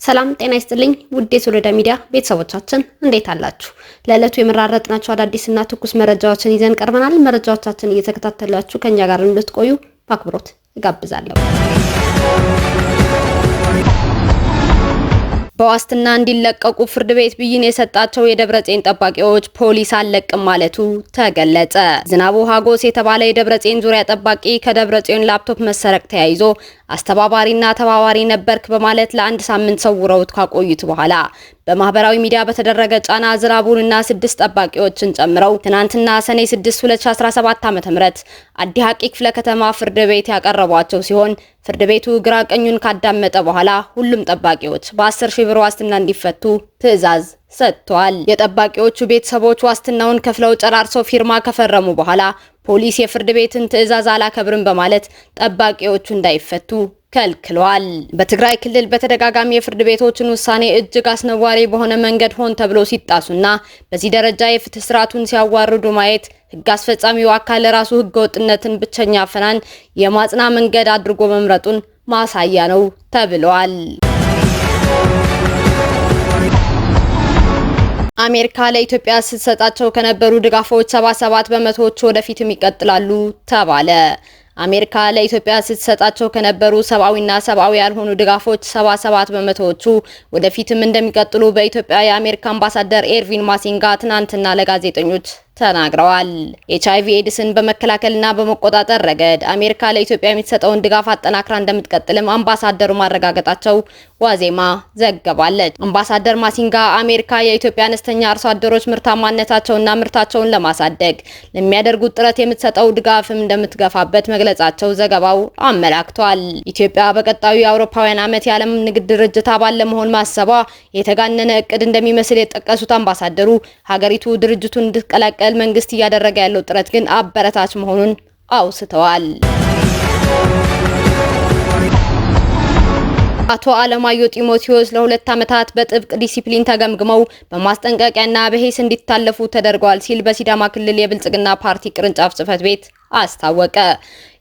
ሰላም ጤና ይስጥልኝ ውድ የሶሎዳ ሚዲያ ቤተሰቦቻችን እንዴት አላችሁ? ለዕለቱ የመራረጥናቸው አዳዲስና ትኩስ መረጃዎችን ይዘን ቀርበናል። መረጃዎቻችን እየተከታተላችሁ ከኛ ጋር እንድትቆዩ በአክብሮት እጋብዛለሁ። በዋስትና እንዲለቀቁ ፍርድ ቤት ብይን የሰጣቸው የደብረጽዮን ጠባቂዎች ፖሊስ አለቅም ማለቱ ተገለጸ። ዝናቡ ሀጎስ የተባለ የደብረጽዮን ዙሪያ ጠባቂ ከደብረጽዮን ላፕቶፕ መሰረቅ ተያይዞ አስተባባሪና ተባባሪ ነበርክ በማለት ለአንድ ሳምንት ሰውረውት ካቆዩት በኋላ በማህበራዊ ሚዲያ በተደረገ ጫና ዝናቡንና 6 ጠባቂዎችን ጨምረው ትናንትና ሰኔ 6 2017 ዓ.ም አዲ ሀቂ ክፍለ ከተማ ፍርድ ቤት ያቀረቧቸው ሲሆን ፍርድ ቤቱ ግራ ቀኙን ካዳመጠ በኋላ ሁሉም ጠባቂዎች በ10 ሺህ ብር ዋስትና እንዲፈቱ ትዕዛዝ ሰጥቷል። የጠባቂዎቹ ቤተሰቦች ዋስትናውን ከፍለው ጨራርሰው ፊርማ ከፈረሙ በኋላ ፖሊስ የፍርድ ቤትን ትዕዛዝ አላከብርም በማለት ጠባቂዎቹ እንዳይፈቱ ከልክሏል። በትግራይ ክልል በተደጋጋሚ የፍርድ ቤቶችን ውሳኔ እጅግ አስነዋሪ በሆነ መንገድ ሆን ተብሎ ሲጣሱና በዚህ ደረጃ የፍትህ ስርዓቱን ሲያዋርዱ ማየት ህግ አስፈጻሚው አካል ራሱ ህገ ወጥነትን ብቸኛ አፈናን የማጽና መንገድ አድርጎ መምረጡን ማሳያ ነው ተብሏል። አሜሪካ ለኢትዮጵያ ስትሰጣቸው ከነበሩ ድጋፎች 77 በመቶዎቹ ወደፊትም ይቀጥላሉ ተባለ። አሜሪካ ለኢትዮጵያ ስትሰጣቸው ከነበሩ ሰብአዊና ሰብአዊ ያልሆኑ ድጋፎች 77 በመቶዎቹ ወደፊትም እንደሚቀጥሉ በኢትዮጵያ የአሜሪካ አምባሳደር ኤርቪን ማሲንጋ ትናንትና ለጋዜጠኞች ተናግረዋል። ኤችአይቪ ኤድስን በመከላከልና በመቆጣጠር ረገድ አሜሪካ ለኢትዮጵያ የምትሰጠውን ድጋፍ አጠናክራ እንደምትቀጥልም አምባሳደሩ ማረጋገጣቸው ዋዜማ ዘግባለች። አምባሳደር ማሲንጋ አሜሪካ የኢትዮጵያ አነስተኛ አርሶ አደሮች ምርታማነታቸውና ምርታቸውን ለማሳደግ ለሚያደርጉት ጥረት የምትሰጠው ድጋፍም እንደምትገፋበት መግለጻቸው ዘገባው አመላክቷል። ኢትዮጵያ በቀጣዩ የአውሮፓውያን ዓመት የዓለም ንግድ ድርጅት አባል ለመሆን ማሰቧ የተጋነነ እቅድ እንደሚመስል የጠቀሱት አምባሳደሩ ሀገሪቱ ድርጅቱን እንድትቀላቀል መንግስት እያደረገ ያለው ጥረት ግን አበረታች መሆኑን አውስተዋል። አቶ አለማየሁ ጢሞቴዎስ ለ2 ዓመታት በጥብቅ ዲሲፕሊን ተገምግመው በማስጠንቀቂያና በሂስ እንዲታለፉ ተደርጓል ሲል በሲዳማ ክልል የብልጽግና ፓርቲ ቅርንጫፍ ጽህፈት ቤት አስታወቀ።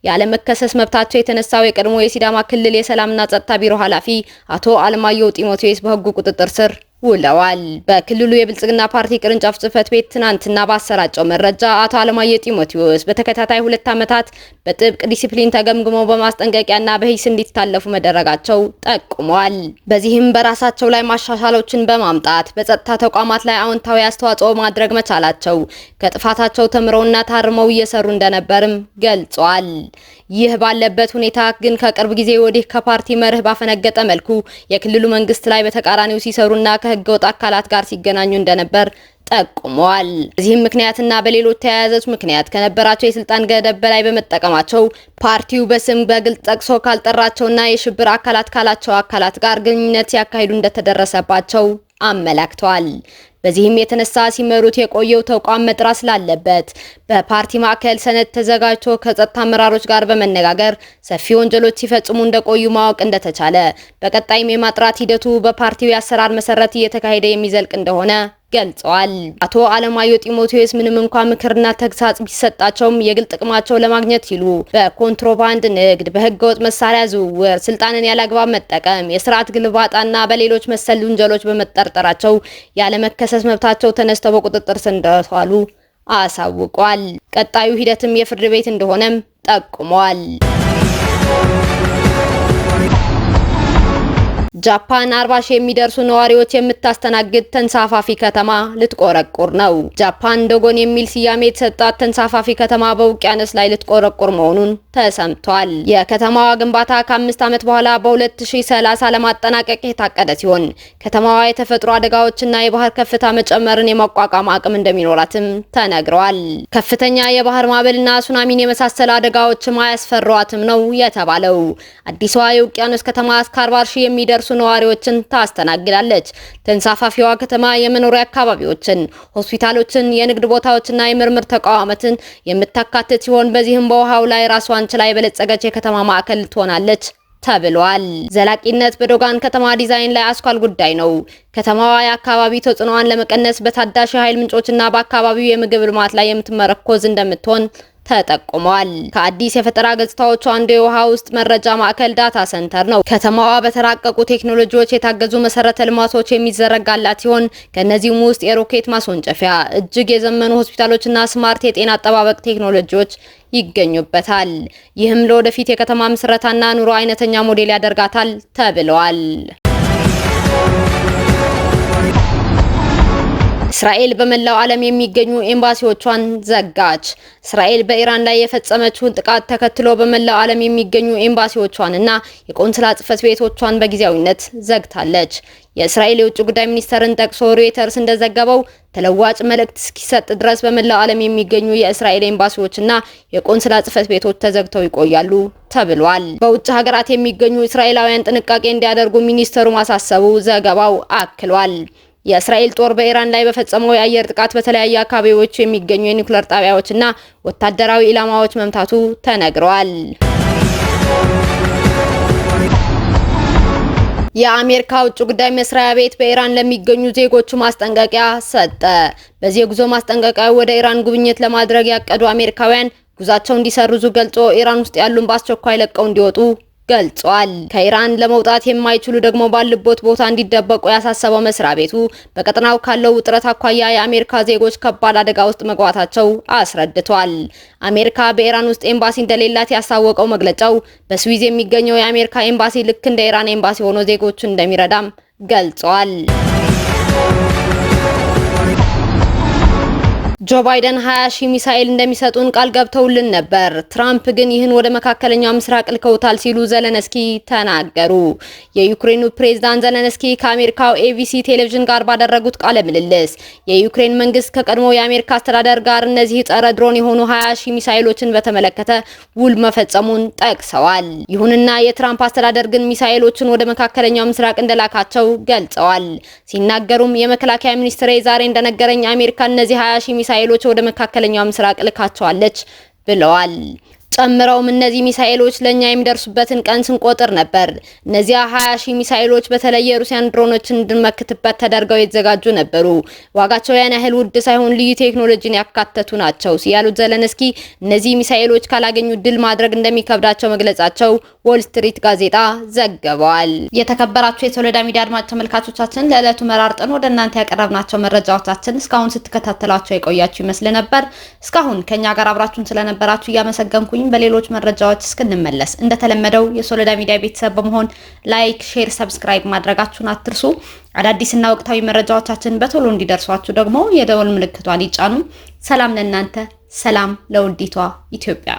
ያለመከሰስ መብታቸው የተነሳው የቀድሞ የሲዳማ ክልል የሰላምና ጸጥታ ቢሮ ኃላፊ አቶ አለማየሁ ጢሞቴዎስ በህጉ ቁጥጥር ስር ውለዋል። በክልሉ የብልጽግና ፓርቲ ቅርንጫፍ ጽህፈት ቤት ትናንትና ባሰራጨው መረጃ አቶ አለማየሁ ጢሞቴዎስ በተከታታይ 2 ዓመታት በጥብቅ ዲሲፕሊን ተገምግመው በማስጠንቀቂያና በሂስ እንዲታለፉ መደረጋቸው ጠቁሟል። በዚህም በራሳቸው ላይ ማሻሻሎችን በማምጣት በጸጥታ ተቋማት ላይ አዎንታዊ አስተዋጽኦ ማድረግ መቻላቸው ከጥፋታቸው ተምረውና ታርመው እየሰሩ እንደነበርም ገልጿል። ይህ ባለበት ሁኔታ ግን ከቅርብ ጊዜ ወዲህ ከፓርቲ መርህ ባፈነገጠ መልኩ የክልሉ መንግስት ላይ በተቃራኒው ሲሰሩና ከህገ ወጥ አካላት ጋር ሲገናኙ እንደነበር ጠቁመዋል። በዚህም ምክንያትና በሌሎች ተያያዦች ምክንያት ከነበራቸው የስልጣን ገደብ በላይ በመጠቀማቸው ፓርቲው በስም በግልጽ ጠቅሶ ካልጠራቸውና የሽብር አካላት ካላቸው አካላት ጋር ግንኙነት ሲያካሂዱ እንደተደረሰባቸው አመላክተዋል። በዚህም የተነሳ ሲመሩት የቆየው ተቋም መጥራት ስላለበት በፓርቲ ማዕከል ሰነድ ተዘጋጅቶ ከጸጥታ አመራሮች ጋር በመነጋገር ሰፊ ወንጀሎች ሲፈጽሙ እንደቆዩ ማወቅ እንደተቻለ በቀጣይም የማጥራት ሂደቱ በፓርቲው የአሰራር መሰረት እየተካሄደ የሚዘልቅ እንደሆነ ገልጸዋል። አቶ አለማየሁ ጢሞቴዎስ ምንም እንኳን ምክርና ተግሳጽ ቢሰጣቸውም የግል ጥቅማቸው ለማግኘት ሲሉ በኮንትሮባንድ ንግድ፣ በህገወጥ መሳሪያ ዝውውር፣ ስልጣንን ያለአግባብ መጠቀም፣ የስርዓት ግልባጣና በሌሎች መሰል ወንጀሎች በመጠርጠራቸው ያለመከሰስ መብታቸው ተነስተው በቁጥጥር ስር እንደዋሉ አሳውቋል። ቀጣዩ ሂደትም የፍርድ ቤት እንደሆነም ጠቁመዋል። ጃፓን 40 ሺህ የሚደርሱ ነዋሪዎች የምታስተናግድ ተንሳፋፊ ከተማ ልትቆረቁር ነው። ጃፓን ዶጎን የሚል ስያሜ የተሰጣት ተንሳፋፊ ከተማ በውቅያኖስ ላይ ልትቆረቁር መሆኑን ተሰምቷል። የከተማዋ ግንባታ ከ5 ዓመት በኋላ በ2030 ለማጠናቀቅ የታቀደ ሲሆን ከተማዋ የተፈጥሮ አደጋዎችና የባህር ከፍታ መጨመርን የማቋቋም አቅም እንደሚኖራትም ተነግሯል። ከፍተኛ የባህር ማዕበልና ሱናሚን የመሳሰሉ አደጋዎችም አያስፈሯትም ነው የተባለው። አዲሷ የውቅያኖስ ከተማ እስከ 40 ሺህ የሚደርሱ ነዋሪዎችን ታስተናግዳለች። ተንሳፋፊዋ ከተማ የመኖሪያ አካባቢዎችን፣ ሆስፒታሎችን፣ የንግድ ቦታዎችና የምርምር ተቋማትን የምታካትት ሲሆን በዚህም በውሃው ላይ ራሷን ችላ የበለጸገች የከተማ ማዕከል ትሆናለች ተብሏል። ዘላቂነት በዶጋን ከተማ ዲዛይን ላይ አስኳል ጉዳይ ነው። ከተማዋ የአካባቢ ተጽዕኖዋን ለመቀነስ በታዳሽ የኃይል ምንጮችና በአካባቢው የምግብ ልማት ላይ የምትመረኮዝ እንደምትሆን ተጠቁሟል። ከአዲስ የፈጠራ ገጽታዎቹ አንዱ የውሃ ውስጥ መረጃ ማዕከል ዳታ ሰንተር ነው። ከተማዋ በተራቀቁ ቴክኖሎጂዎች የታገዙ መሰረተ ልማቶች የሚዘረጋላት ሲሆን ከነዚህም ውስጥ የሮኬት ማስወንጨፊያ፣ እጅግ የዘመኑ ሆስፒታሎችና ስማርት የጤና አጠባበቅ ቴክኖሎጂዎች ይገኙበታል። ይህም ለወደፊት የከተማ ምስረታና ኑሮ አይነተኛ ሞዴል ያደርጋታል ተብሏል። እስራኤል በመላው ዓለም የሚገኙ ኤምባሲዎቿን ዘጋች። እስራኤል በኢራን ላይ የፈጸመችውን ጥቃት ተከትሎ በመላው ዓለም የሚገኙ ኤምባሲዎቿንና የቆንስላ ጽሕፈት ቤቶቿን በጊዜያዊነት ዘግታለች። የእስራኤል የውጭ ጉዳይ ሚኒስተርን ጠቅሶ ሮይተርስ እንደዘገበው ተለዋጭ መልእክት እስኪሰጥ ድረስ በመላው ዓለም የሚገኙ የእስራኤል ኤምባሲዎችና የቆንስላ ጽሕፈት ቤቶች ተዘግተው ይቆያሉ ተብሏል። በውጭ ሀገራት የሚገኙ እስራኤላውያን ጥንቃቄ እንዲያደርጉ ሚኒስተሩ ማሳሰቡ ዘገባው አክሏል። የእስራኤል ጦር በኢራን ላይ በፈጸመው የአየር ጥቃት በተለያዩ አካባቢዎች የሚገኙ የኒውክሌር ጣቢያዎችና ወታደራዊ ኢላማዎች መምታቱ ተነግረዋል። የአሜሪካ ውጭ ጉዳይ መስሪያ ቤት በኢራን ለሚገኙ ዜጎቹ ማስጠንቀቂያ ሰጠ። በዚህ የጉዞ ማስጠንቀቂያ ወደ ኢራን ጉብኝት ለማድረግ ያቀዱ አሜሪካውያን ጉዟቸው እንዲሰርዙ ገልጾ ኢራን ውስጥ ያሉን በአስቸኳይ ለቀው እንዲወጡ ገልጿል። ከኢራን ለመውጣት የማይችሉ ደግሞ ባሉበት ቦታ እንዲደበቁ ያሳሰበው መስሪያ ቤቱ በቀጠናው ካለው ውጥረት አኳያ የአሜሪካ ዜጎች ከባድ አደጋ ውስጥ መግባታቸው አስረድቷል። አሜሪካ በኢራን ውስጥ ኤምባሲ እንደሌላት ያሳወቀው መግለጫው በስዊዝ የሚገኘው የአሜሪካ ኤምባሲ ልክ እንደ ኢራን ኤምባሲ ሆኖ ዜጎችን እንደሚረዳም ገልጿል። ጆ ባይደን 20 ሺህ ሚሳኤል እንደሚሰጡን ቃል ገብተውልን ነበር። ትራምፕ ግን ይህን ወደ መካከለኛው ምስራቅ ልከውታል ሲሉ ዘለንስኪ ተናገሩ። የዩክሬኑ ፕሬዝዳንት ዘለንስኪ ከአሜሪካው ኤቢሲ ቴሌቪዥን ጋር ባደረጉት ቃለ ምልልስ የዩክሬን መንግስት ከቀድሞ የአሜሪካ አስተዳደር ጋር እነዚህ ጸረ ድሮን የሆኑ 20 ሺህ ሚሳኤሎችን በተመለከተ ውል መፈጸሙን ጠቅሰዋል። ይሁንና የትራምፕ አስተዳደር ግን ሚሳኤሎችን ወደ መካከለኛው ምስራቅ እንደላካቸው ገልጸዋል። ሲናገሩም የመከላከያ ሚኒስትር ዛሬ እንደነገረኝ አሜሪካ እነዚህ 20 ሺህ ሚሳኤሎች ወደ መካከለኛው ምስራቅ ልካቸዋለች ብለዋል። ጨምረውም እነዚህ ሚሳኤሎች ለኛ የሚደርሱበትን ቀን ስንቆጥር ነበር። እነዚያ 20 ሺህ ሚሳኤሎች በተለይ የሩሲያን ድሮኖችን እንድንመክትበት ተደርገው የተዘጋጁ ነበሩ። ዋጋቸው ያን ያህል ውድ ሳይሆን ልዩ ቴክኖሎጂን ያካተቱ ናቸው ያሉት ዘለንስኪ እነዚህ ሚሳኤሎች ካላገኙ ድል ማድረግ እንደሚከብዳቸው መግለጻቸው ዎል ስትሪት ጋዜጣ ዘግቧል። የተከበራችሁ የሶሎዳ ሚዲያ አድማጭ ተመልካቾቻችን ለዕለቱ መራርጠን ወደ እናንተ ያቀረብናቸው መረጃዎቻችን እስካሁን ስትከታተሏቸው የቆያችሁ ይመስል ነበር። እስካሁን ከኛ ጋር አብራችሁን ስለነበራችሁ እያመሰገንኩኝ በሌሎች መረጃዎች እስክንመለስ እንደተለመደው የሶሎዳ ሚዲያ ቤተሰብ በመሆን ላይክ፣ ሼር፣ ሰብስክራይብ ማድረጋችሁን አትርሱ። አዳዲስና ወቅታዊ መረጃዎቻችን በቶሎ እንዲደርሷችሁ ደግሞ የደወል ምልክቷን ይጫኑ። ሰላም ለእናንተ፣ ሰላም ለውዲቷ ኢትዮጵያ።